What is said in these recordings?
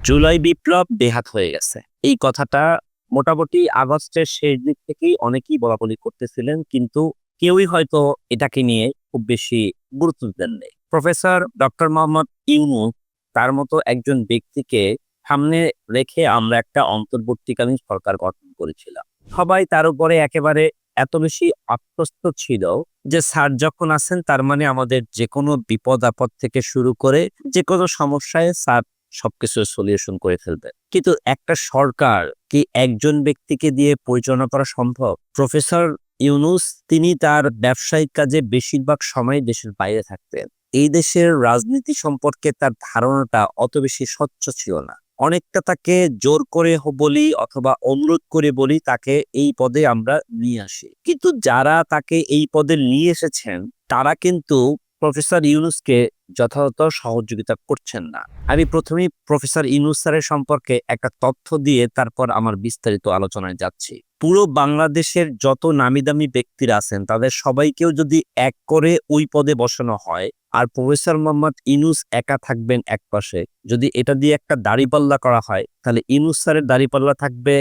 জুলাই বিপ্লব বেহাত হয়ে গেছে। এই কথাটা মোটামুটি আগস্টের শেষ দিক থেকেই অনেকেই বলাবলি করতেছিলেন, কিন্তু কেউই হয়তো এটাকে নিয়ে খুব বেশি গুরুত্ব দেননি। প্রফেসর ডক্টর মোহাম্মদ ইউনূস তার মতো একজন ব্যক্তিকে সামনে রেখে আমরা একটা অন্তর্বর্তীকালীন সরকার গঠন করেছিলাম। সবাই তার উপরে একেবারে এত বেশি আত্মস্থ ছিল যে স্যার যখন আছেন তার মানে আমাদের যে কোনো বিপদ আপদ থেকে শুরু করে যে কোনো সমস্যায় স্যার সবকিছু সলিউশন করে ফেলবে। কিন্তু একটা সরকার কি একজন ব্যক্তিকে দিয়ে পরিচালনা করা সম্ভব? প্রফেসর ইউনূস তিনি তার ব্যবসায়িক কাজে বেশিরভাগ সময় দেশের বাইরে থাকতেন। এই দেশের রাজনীতি সম্পর্কে তার ধারণাটা অত বেশি স্বচ্ছ ছিল না। অনেকটা তাকে জোর করে বলি অথবা অনুরোধ করে বলি তাকে এই পদে আমরা নিয়ে আসি, কিন্তু যারা তাকে এই পদে নিয়ে এসেছেন তারা কিন্তু প্রফেসর ইউনূসকে যথাযথ সহযোগিতা করছেন না। আমি প্রথমেই প্রফেসর ইউনূস স্যারের সম্পর্কে একটা তথ্য দিয়ে তারপর আমার বিস্তারিত আলোচনায় যাচ্ছি। পুরো বাংলাদেশের যত নামি দামি ব্যক্তিরা আছেন তাদের সবাইকেও যদি এক করে ওই পদে বসানো হয় আর প্রফেসর মোহাম্মদ ইউনূস একা থাকবেন এক পাশে, যদি এটা দিয়ে একটা দাঁড়িপাল্লা করা হয় তাহলে ইউনূস স্যারের দাঁড়িপাল্লা থাকবে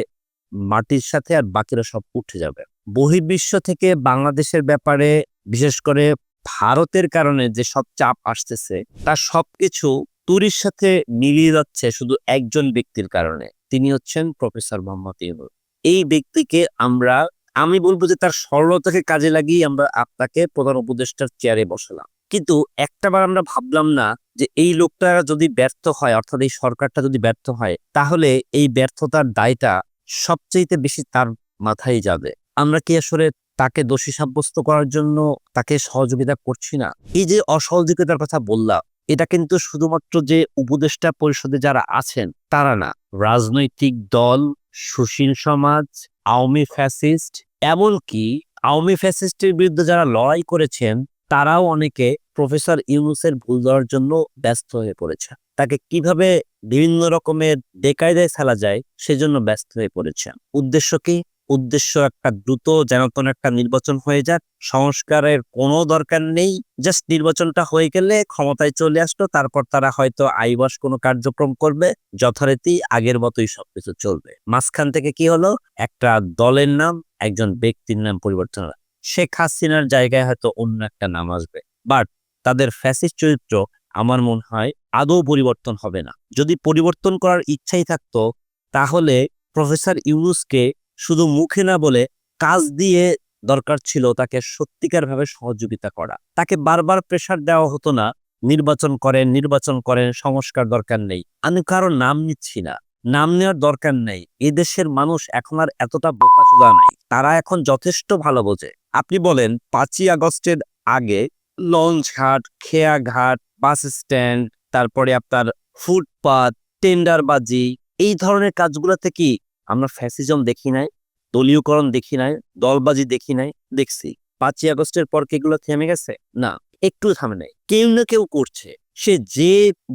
মাটির সাথে আর বাকিরা সব উঠে যাবে। বহির্বিশ্ব থেকে বাংলাদেশের ব্যাপারে বিশেষ করে ভারতের কারণে যে সব চাপ আসতেছে তার সবকিছু তুরির সাথে মিলিয়ে যাচ্ছে শুধু একজন ব্যক্তির কারণে। তিনি হচ্ছেন প্রফেসর মোহাম্মদ ইউনূস। এই ব্যক্তিকে আমি বলবো যে তার সরলতাকে কাজে লাগিয়ে আমরা আপনাকে প্রধান উপদেষ্টার চেয়ারে বসালাম, কিন্তু একটাবার আমরা ভাবলাম না যে এই লোকটা যদি ব্যর্থ হয়, অর্থাৎ এই সরকারটা যদি ব্যর্থ হয় তাহলে এই ব্যর্থতার দায়টা সবচেয়ে বেশি তার মাথায় যাবে। আমরা কি আসলে তাকে দোষী সাব্যস্ত করার জন্য তাকে সহযোগিতা করছি না? এই যে অসহযোগিতার কথা বললাম, এটা কিন্তু শুধুমাত্র যে উপদেষ্টা পরিষদে যারা আছেন তারা না, রাজনৈতিক দল, সুশীল সমাজ, আওয়ামী ফ্যাসিস্ট, এমনকি আওয়ামী ফ্যাসিস্টের বিরুদ্ধে যারা লড়াই করেছেন তারাও অনেকে প্রফেসর ইউনূসের ভুল ধরার জন্য ব্যস্ত হয়ে পড়েছে। তাকে কিভাবে বিভিন্ন রকমের বেকায়দায় ফেলা যায় সেজন্য ব্যস্ত হয়ে পড়েছে। উদ্দেশ্য কি? উদ্দেশ্য একটা দ্রুত যেন কোনো একটা নির্বাচন হয়ে যাক, সংস্কারের কোনো দরকার নেই, জাস্ট নির্বাচনটা হয়ে গেলে ক্ষমতায় চলে আসলো, তারপর তারা হয়তো আইওয়াস কোনো কার্যক্রম করবে, যথারীতি আগের মতোই সবকিছু চলবে। মাঝখান থেকে কি হলো, একটা দলের নাম একজন ব্যক্তির নাম পরিবর্তন হলো, শেখ হাসিনার জায়গায় হয়তো অন্য একটা নাম আসবে, বাট তাদের ফ্যাসিস্ট চরিত্র আমার মনে হয় আদৌ পরিবর্তন হবে না। যদি পরিবর্তন করার ইচ্ছাই থাকতো তাহলে প্রফেসর ইউনূসকে শুধু মুখে না বলে কাজ দিয়ে দরকার ছিল তাকে সত্যিকার ভাবে সহযোগিতা করা। তাকে বারবার প্রেসার দেওয়া হতো না, নির্বাচন করেন নির্বাচন করেন, সংস্কার দরকার নেই। আমি কারো নাম নিচ্ছি না, নাম নেওয়ার দরকার নেই। এদেশের মানুষ এখন আর এতটা বোকাচোদা নাই, তারা এখন যথেষ্ট ভালো বোঝে। আপনি বলেন 5ই আগস্টের আগে লঞ্চ ঘাট, খেয়া ঘাট, বাস স্ট্যান্ড, তারপরে আপনার ফুটপাত, টেন্ডারবাজি, এই ধরনের কাজগুলোতে কি আমরা ফ্যাসিজম দেখি নাই? দলীয়করণ দেখি নাই? দলবাজি দেখি নাই? দেখছি। 5ই আগস্টের পর কি এগুলো থেমে গেছে? না, একটু থামে নাই। কেউ না কেউ করছে, সে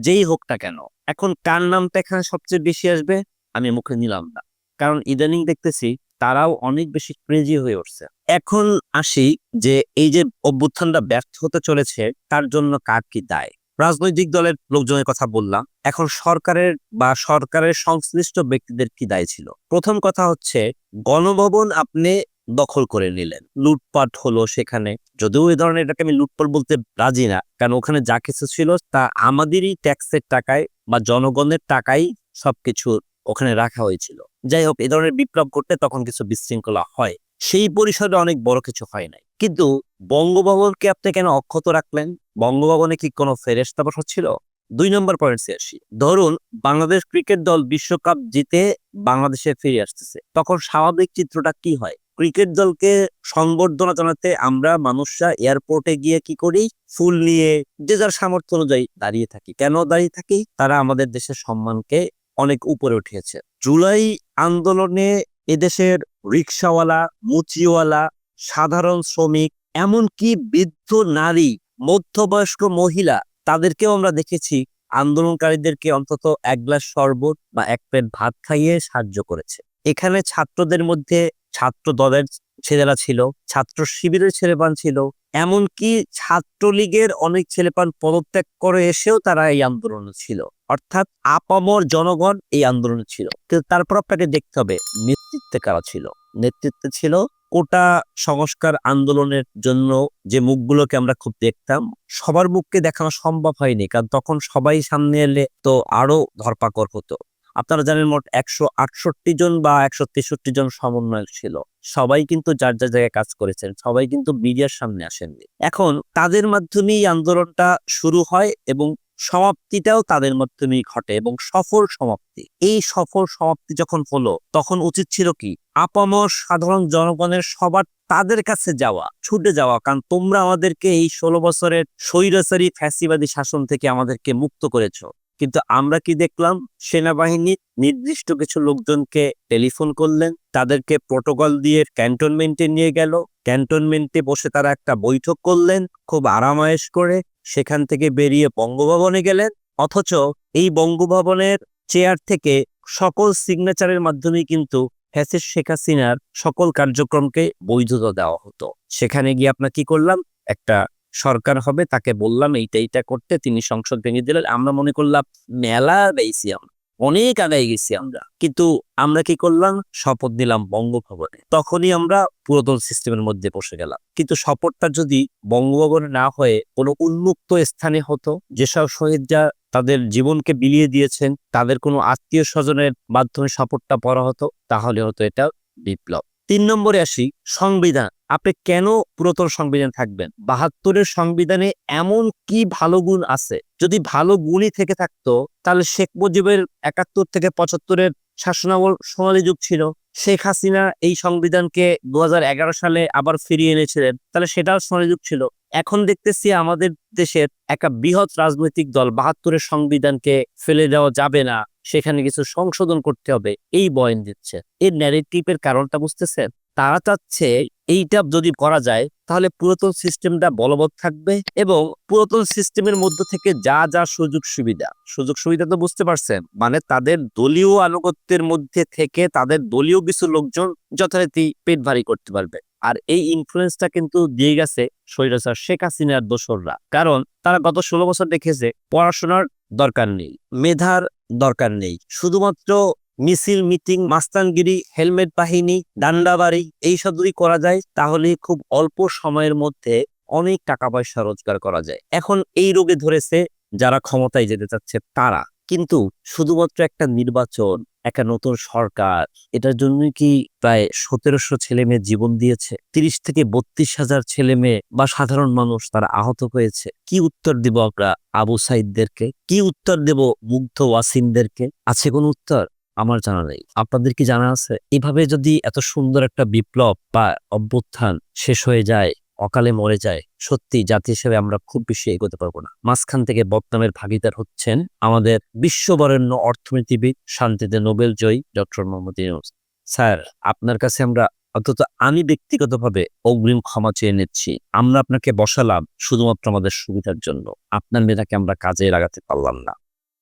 যেই হোক না কেন। এখন কার নামটা এখানে সবচেয়ে বেশি আসবে আমি মুখে নিলাম না, কারণ ইদানিং দেখতেছি তারাও অনেক বেশি ক্রেজি হয়ে উঠছে। এখন আসি যে এই যে অভ্যুত্থানটা ব্যর্থ হতে চলেছে তার জন্য কার কি দায়। রাজনৈতিক দলের লোকজনের কথা বললাম, এখন সরকারের সংশ্লিষ্ট ব্যক্তিদের কি দায় ছিল? প্রথম কথা হচ্ছে, গণভবন আপনি দখল করে নিলেন, লুটপাট হলো সেখানে। যদিও এই ধরনের এটাকে আমি লুটপাট বলতে রাজি না, কারণ ওখানে যা কিছু ছিল তা আমাদেরই ট্যাক্সের টাকায় বা জনগণের টাকাই সবকিছু ওখানে রাখা হয়েছিল। যাই হোক, এই ধরনের বিপ্লব করতে তখন কিছু বিশৃঙ্খলা হয়, সেই পরিসরে অনেক বড় কিছু হয় নাই। কিন্তু বঙ্গভবনকে আপনি কেন অক্ষত রাখলেন? বঙ্গভবনে কি কোনো ফেরেশতা বসা ছিল? 2 নম্বর পয়েন্টে আসি। ধরুন বাংলাদেশ ক্রিকেট দল বিশ্বকাপ জিতে বাংলাদেশে ফিরে আসতেছে, তখন স্বাভাবিক চিত্রটা কি হয়? ক্রিকেট দলকে সংবর্ধনা জানাতে আমরা মানুষরা এয়ারপোর্টে গিয়ে কি করি? ফুল নিয়ে যে যার সামর্থ্য অনুযায়ী দাঁড়িয়ে থাকি। কেন দাঁড়িয়ে থাকি? তারা আমাদের দেশের সম্মানকে অনেক উপরে উঠিয়েছে। জুলাই আন্দোলনে এদেশের রিকশাওয়ালা, মুচিওয়ালা, সাধারণ শ্রমিক, এমনকি বৃদ্ধ নারী, মধ্যবয়স্ক মহিলা, তাদেরকেও আমরা দেখেছি আন্দোলনকারীদেরকে অন্তত এক গ্লাস শরবত বা এক প্লেট ভাত খাইয়ে সাহায্য করেছে। এখানে ছাত্রদের মধ্যে ছাত্র দলের ছেলেরা ছিল, ছাত্র শিবিরের ছেলেপান ছিল, এমনকি ছাত্রলীগের অনেক ছেলেপান পদত্যাগ করে এসেও তারা এই আন্দোলনে ছিল। অর্থাৎ আপামর জনগণ এই আন্দোলনে ছিল। কিন্তু তারপর আপনাকে দেখতে হবে নেতৃত্বে কারা ছিল। নেতৃত্বে ছিল কোটা সংস্কার আন্দোলনের জন্য যে মুখগুলোকে আমরা খুব দেখতাম, সবার মুখকে দেখানো সম্ভব হয়নি, কারণ তখন সবাই সামনে এলে তো আরো ধরপাকড় হতো। আপনারা জানেন মোট 168 জন বা 163 জন সমন্বয়ক ছিল। সবাই কিন্তু যার যার জায়গায় কাজ করেছেন, সবাই কিন্তু মিডিয়ার সামনে আসেননি। এখন তাদের মাধ্যমেই আন্দোলনটা শুরু হয় এবং সমাপ্তিটাও তাদের মাধ্যমেই ঘটে এবং সফল সমাপ্তি। এই সফল সমাপ্তি যখন হলো, তখন উচিত ছিল কি আপামর সাধারণ জনগণের সবার তাদের কাছে যাওয়া, ছুটে যাওয়া, কারণ তোমরা আমাদেরকে এই 16 বছরের স্বৈরাচারী ফ্যাসিবাদী শাসন থেকে আমাদেরকে মুক্ত করেছো। কিন্তু আমরা কি দেখলাম, সেনাবাহিনী নির্দিষ্ট কিছু লোকজনকে টেলিফোন করলেন, তাদেরকে প্রোটোকল দিয়ে ক্যান্টনমেন্টে নিয়ে গেল, ক্যান্টনমেন্টে বসে তারা একটা বৈঠক করলেন খুব আরামায়েশ করে, সেখান থেকে বেরিয়ে বঙ্গভবনে গেলেন। অথচ এই বঙ্গভবনের চেয়ার থেকে সকল সিগনেচারের মাধ্যমেই কিন্তু ফ্যাসিস্ট শেখ হাসিনার সকল কার্যক্রমকে বৈধতা দেওয়া হতো। সেখানে গিয়ে আপনার কি করলাম, একটা সরকার হবে, তাকে বললাম এইটা করতে, তিনি সংসদ ভেঙে দিলেন। আমরা মনে করলাম মেলা বেশি, আমরা অনেক আগায় গেছি আমরা, কিন্তু আমরা কি করলাম, শপথ নিলাম বঙ্গভবনে। তখনই আমরা পুরাতন সিস্টেমের মধ্যে বসে গেলাম। কিন্তু শপথটা যদি বঙ্গভবনে না হয়ে কোনো উন্মুক্ত স্থানে হতো, যেসব শহীদরা তাদের জীবনকে বিলিয়ে দিয়েছেন তাদের কোনো আত্মীয় স্বজনের মাধ্যমে শপথটা পড়া হতো, তাহলে হতো এটা বিপ্লব। 3 নম্বরে আসি, সংবিধান। আপনি কেন পুরাতন সংবিধান থাকবেন? 72-এর সংবিধানে এমন কি ভালো গুণ আছে? যদি ভালো গুণই থেকে থাকতো, তাহলে শেখ মুজিবের 71 থেকে 75-এর শাসনামল সোনালী যুগ ছিল। শেখ হাসিনা এই সংবিধানকে 2011 সালে আবার ফিরিয়ে এনেছিলেন, তাহলে সেটাও সোনালী যুগ ছিল। এখন দেখতেছি আমাদের দেশের একটা বৃহৎ রাজনৈতিক দল 72-এর সংবিধানকে ফেলে দেওয়া যাবে না, সেখানে কিছু সংশোধন করতে হবে, এই বয়ান দিচ্ছে। এর ন্যারেটিভের কারণটা বুঝতেছেন? তারা চাচ্ছে এইটা যদি করা যায় তাহলে পুরাতন সিস্টেমটা বলবৎ থাকবে এবং পুরাতন সিস্টেমের মধ্য থেকে যা যা সুযোগ সুবিধা তো বুঝতে পারছেন, মানে তাদের দলীয় আনুগত্যের মধ্যে থেকে তাদের দলীয় কিছু লোকজন যথারীতি পেট ভারী করতে পারবে। আর এই ইনফ্লুয়েন্সটা কিন্তু দিয়ে গেছে স্বৈরাচার শেখ হাসিনার দোসররা, কারণ তারা গত 16 বছর দেখেছে পড়াশোনার দরকার নেই, মেধার দরকার নেই, শুধুমাত্র মিছিল, মিটিং, মাস্তানগিরি, হেলমেট বাহিনী, ডান্ডাবাড়ি এইসব যদি করা যায় তাহলে খুব অল্প সময়ের মধ্যে অনেক টাকা পয়সা রোজগার করা যায়। এখন এই রোগে ধরেছে যারা ক্ষমতায় যেতে চাচ্ছে তারা, কিন্তু শুধুমাত্র একটা নির্বাচন, একটা নতুন সরকার, এটার জন্যই কি প্রায় 1700 ছেলে মেয়ে জীবন দিয়েছে, 30 থেকে 32,000 ছেলে মেয়ে বা সাধারণ মানুষ তারা আহত হয়েছে। কি উত্তর দিব আমরা আবু সাইদদেরকে? কি উত্তর দেব মুগ্ধ ওয়াসিমদেরকে? আছে কোন উত্তর? আমার জানা নেই। আপনাদের কি জানা আছে? এভাবে যদি এত সুন্দর একটা বিপ্লব বা অভ্যুত্থান শেষ হয়ে যায়, অকালে মরে যায়, সত্যি জাতি হিসেবে আমরা খুব বেশি এগোতে পারবো না। মাঝখান থেকে বদনামের ভাগিদার হচ্ছেন আমাদের বিশ্ববরেণ্য অর্থনীতিবিদ, শান্তিতে নোবেল জয়ী ডক্টর মোহাম্মদ ইউনূস স্যার। আপনার কাছে আমরা, অন্তত আমি ব্যক্তিগতভাবে অগ্রিম ক্ষমা চেয়ে নিচ্ছি। আমরা আপনাকে বসালাম শুধুমাত্র আমাদের সুবিধার জন্য, আপনার মেধাকে আমরা কাজে লাগাতে পারলাম না।